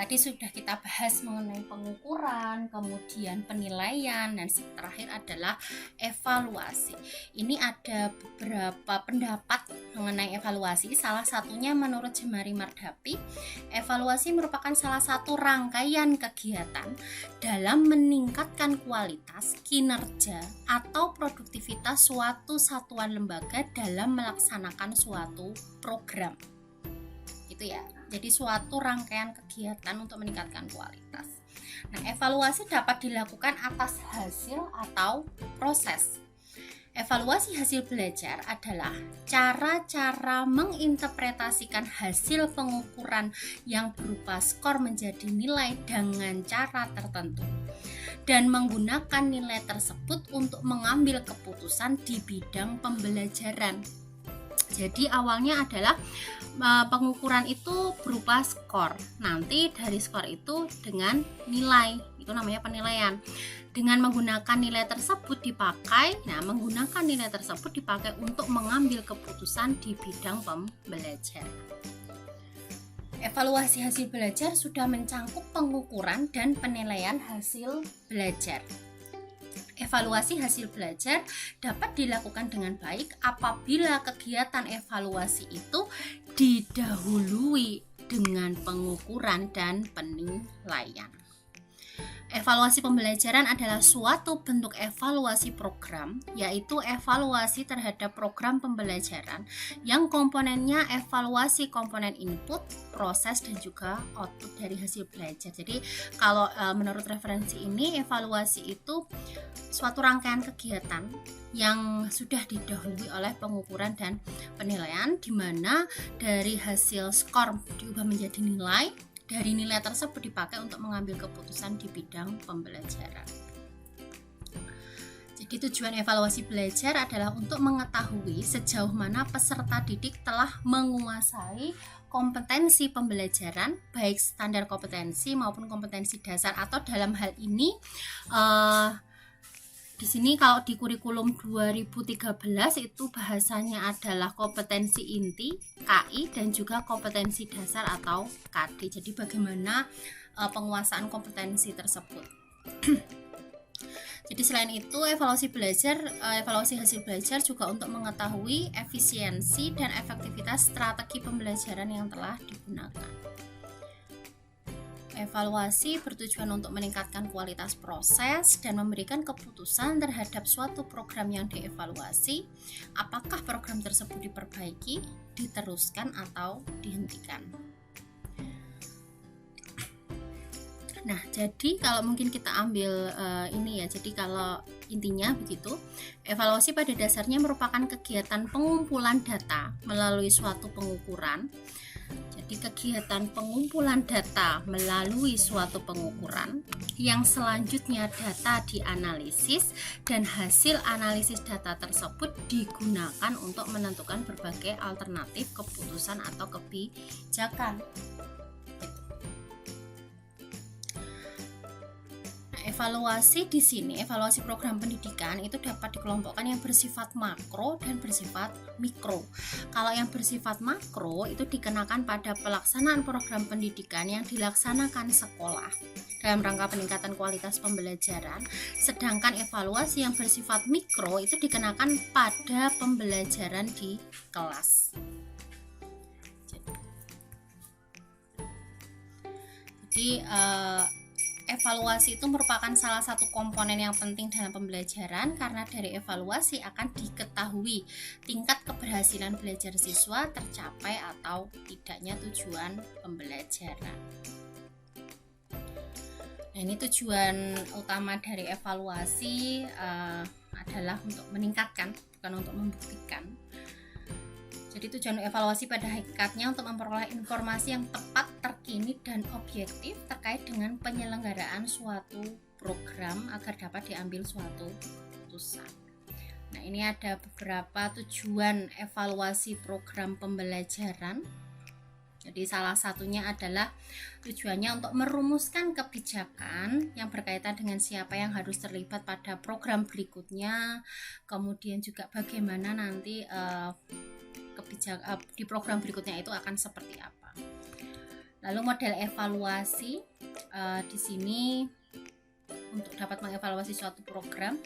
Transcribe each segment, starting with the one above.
Tadi sudah kita bahas mengenai pengukuran, kemudian penilaian, dan terakhir adalah evaluasi. Ini ada beberapa pendapat mengenai evaluasi. Salah satunya menurut Jemari Mardapi, evaluasi merupakan salah satu rangkaian kegiatan dalam meningkatkan kualitas, kinerja, atau produktivitas suatu satuan lembaga dalam melaksanakan suatu program. Gitu ya. Jadi suatu rangkaian kegiatan untuk meningkatkan kualitas. Nah, evaluasi dapat dilakukan atas hasil atau proses. Evaluasi hasil belajar adalah cara-cara menginterpretasikan hasil pengukuran yang berupa skor menjadi nilai dengan cara tertentu dan menggunakan nilai tersebut untuk mengambil keputusan di bidang pembelajaran. Jadi awalnya adalah pengukuran itu berupa skor. Nanti dari skor itu dengan nilai, itu namanya penilaian. Dengan menggunakan nilai tersebut dipakai, menggunakan nilai tersebut dipakai untuk mengambil keputusan di bidang pembelajaran. Evaluasi hasil belajar sudah mencakup pengukuran dan penilaian hasil belajar. Evaluasi hasil belajar dapat dilakukan dengan baik apabila kegiatan evaluasi itu didahului dengan pengukuran dan penilaian. Evaluasi pembelajaran adalah suatu bentuk evaluasi program, yaitu evaluasi terhadap program pembelajaran yang komponennya evaluasi komponen input, proses, dan juga output dari hasil belajar. Jadi kalau menurut referensi ini, evaluasi itu suatu rangkaian kegiatan yang sudah didahului oleh pengukuran dan penilaian, di mana dari hasil skor diubah menjadi nilai. Dari nilai tersebut dipakai untuk mengambil keputusan di bidang pembelajaran. Jadi tujuan evaluasi belajar adalah untuk mengetahui sejauh mana peserta didik telah menguasai kompetensi pembelajaran, baik standar kompetensi maupun kompetensi dasar, atau dalam hal ini di sini kalau di kurikulum 2013 itu bahasanya adalah kompetensi inti KI dan juga kompetensi dasar atau KD. Jadi bagaimana penguasaan kompetensi tersebut. Jadi selain itu evaluasi hasil belajar juga untuk mengetahui efisiensi dan efektivitas strategi pembelajaran yang telah digunakan. Evaluasi bertujuan untuk meningkatkan kualitas proses dan memberikan keputusan terhadap suatu program yang dievaluasi, apakah program tersebut diperbaiki, diteruskan, atau dihentikan. Nah, jadi kalau mungkin kita ambil jadi kalau intinya begitu, evaluasi pada dasarnya merupakan kegiatan pengumpulan data melalui suatu pengukuran. Jadi kegiatan pengumpulan data melalui suatu pengukuran yang selanjutnya data dianalisis dan hasil analisis data tersebut digunakan untuk menentukan berbagai alternatif keputusan atau kebijakan. Evaluasi di sini, evaluasi program pendidikan itu dapat dikelompokkan yang bersifat makro dan bersifat mikro. Kalau yang bersifat makro itu dikenakan pada pelaksanaan program pendidikan yang dilaksanakan sekolah dalam rangka peningkatan kualitas pembelajaran, sedangkan evaluasi yang bersifat mikro itu dikenakan pada pembelajaran di kelas. Jadi evaluasi itu merupakan salah satu komponen yang penting dalam pembelajaran karena dari evaluasi akan diketahui tingkat keberhasilan belajar siswa tercapai atau tidaknya tujuan pembelajaran. Nah, ini tujuan utama dari evaluasi adalah untuk meningkatkan, bukan untuk membuktikan. Jadi tujuan evaluasi pada hakikatnya untuk memperoleh informasi yang tepat, terkini, dan objektif terkait dengan penyelenggaraan suatu program agar dapat diambil suatu keputusan. Nah, ini ada beberapa tujuan evaluasi program pembelajaran. Jadi salah satunya adalah tujuannya untuk merumuskan kebijakan yang berkaitan dengan siapa yang harus terlibat pada program berikutnya, kemudian juga bagaimana nanti di program berikutnya itu akan seperti apa. Lalu model evaluasi di sini untuk dapat mengevaluasi suatu program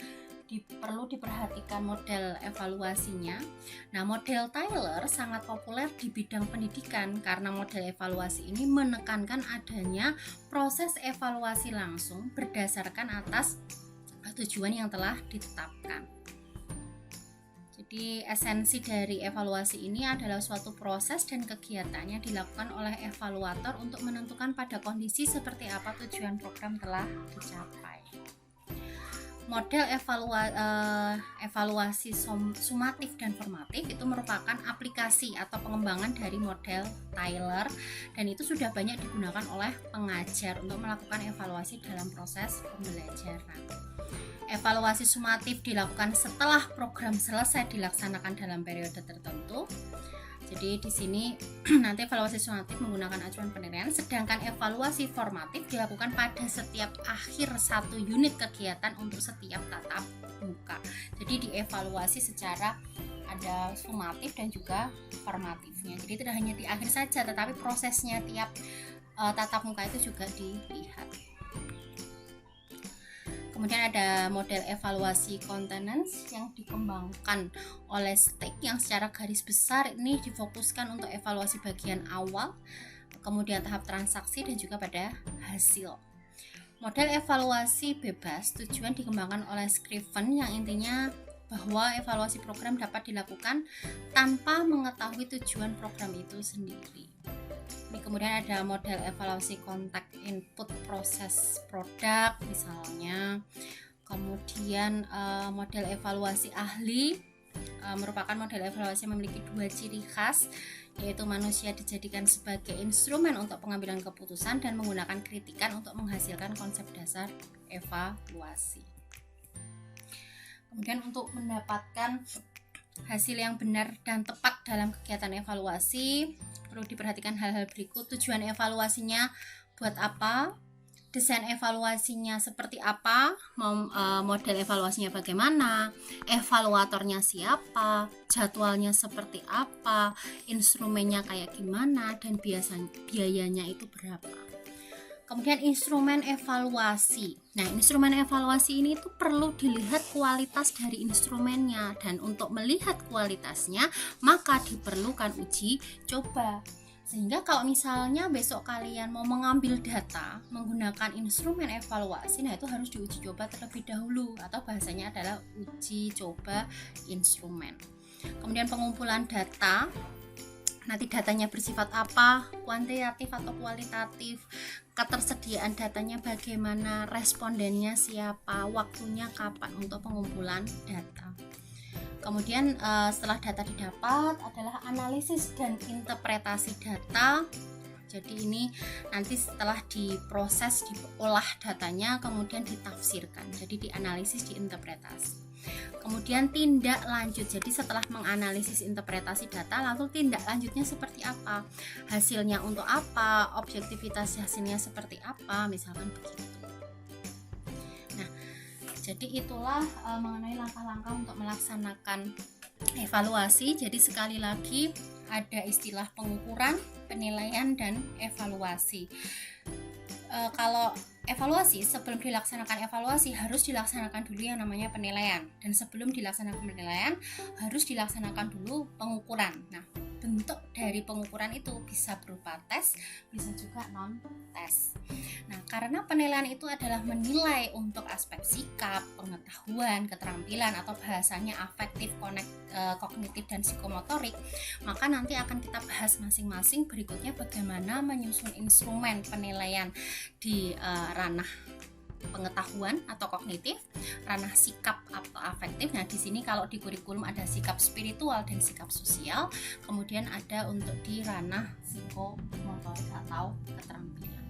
perlu diperhatikan model evaluasinya. Nah, model Tyler sangat populer di bidang pendidikan karena model evaluasi ini menekankan adanya proses evaluasi langsung berdasarkan atas tujuan yang telah ditetapkan. Jadi esensi dari evaluasi ini adalah suatu proses dan kegiatan yang dilakukan oleh evaluator untuk menentukan pada kondisi seperti apa tujuan program telah dicapai. Model evaluasi sumatif dan formatif itu merupakan aplikasi atau pengembangan dari model Tyler, dan itu sudah banyak digunakan oleh pengajar untuk melakukan evaluasi dalam proses pembelajaran. Evaluasi sumatif dilakukan setelah program selesai dilaksanakan dalam periode tertentu. Jadi di sini nanti evaluasi sumatif menggunakan acuan penilaian, sedangkan evaluasi formatif dilakukan pada setiap akhir satu unit kegiatan untuk setiap tatap muka. Jadi dievaluasi secara ada sumatif dan juga formatifnya. Jadi tidak hanya di akhir saja, tetapi prosesnya tiap tatap muka itu juga dilihat. Kemudian ada model evaluasi maintenance yang dikembangkan oleh STIC yang secara garis besar ini difokuskan untuk evaluasi bagian awal, kemudian tahap transaksi dan juga pada hasil. Model evaluasi bebas tujuan dikembangkan oleh Scriven yang intinya bahwa evaluasi program dapat dilakukan tanpa mengetahui tujuan program itu sendiri. Kemudian ada model evaluasi kontak input proses produk misalnya. Kemudian model evaluasi ahli merupakan model evaluasi yang memiliki dua ciri khas, yaitu manusia dijadikan sebagai instrumen untuk pengambilan keputusan dan menggunakan kritikan untuk menghasilkan konsep dasar evaluasi. Kemudian untuk mendapatkan hasil yang benar dan tepat dalam kegiatan evaluasi perlu diperhatikan hal-hal berikut. Tujuan evaluasinya buat apa, desain evaluasinya seperti apa, model evaluasinya bagaimana, evaluatornya siapa, jadwalnya seperti apa, instrumennya kayak gimana, dan biayanya itu berapa. Kemudian instrumen evaluasi. Nah, instrumen evaluasi ini tuh perlu dilihat kualitas dari instrumennya, dan untuk melihat kualitasnya maka diperlukan uji coba. Sehingga kalau misalnya besok kalian mau mengambil data menggunakan instrumen evaluasi, nah itu harus diuji coba terlebih dahulu, atau bahasanya adalah uji coba instrumen. Kemudian pengumpulan data. Nanti datanya bersifat apa, kuantitatif atau kualitatif, ketersediaan datanya bagaimana, respondennya siapa, waktunya kapan untuk pengumpulan data. Kemudian setelah data didapat adalah analisis dan interpretasi data. Jadi ini nanti setelah diproses, diolah datanya, kemudian ditafsirkan. Jadi dianalisis, diinterpretasi. Kemudian tindak lanjut, jadi setelah menganalisis interpretasi data, lalu tindak lanjutnya seperti apa, hasilnya untuk apa, objektivitas hasilnya seperti apa, misalkan begitu. Nah, jadi itulah mengenai langkah-langkah untuk melaksanakan evaluasi. Jadi sekali lagi ada istilah pengukuran, penilaian, dan evaluasi. Kalau evaluasi, sebelum dilaksanakan evaluasi harus dilaksanakan dulu yang namanya penilaian, dan sebelum dilaksanakan penilaian harus dilaksanakan dulu pengukuran. Nah, bentuk dari pengukuran itu bisa berupa tes, bisa juga non tes. Nah, karena penilaian itu adalah menilai untuk aspek sikap, pengetahuan, keterampilan, atau bahasanya afektif, kognitif, dan psikomotorik, maka nanti akan kita bahas masing-masing berikutnya bagaimana menyusun instrumen penilaian di ranah pengetahuan atau kognitif, ranah sikap atau afektif. Nah, di sini kalau di kurikulum ada sikap spiritual dan sikap sosial, kemudian ada untuk di ranah psikomotorik atau keterampilan.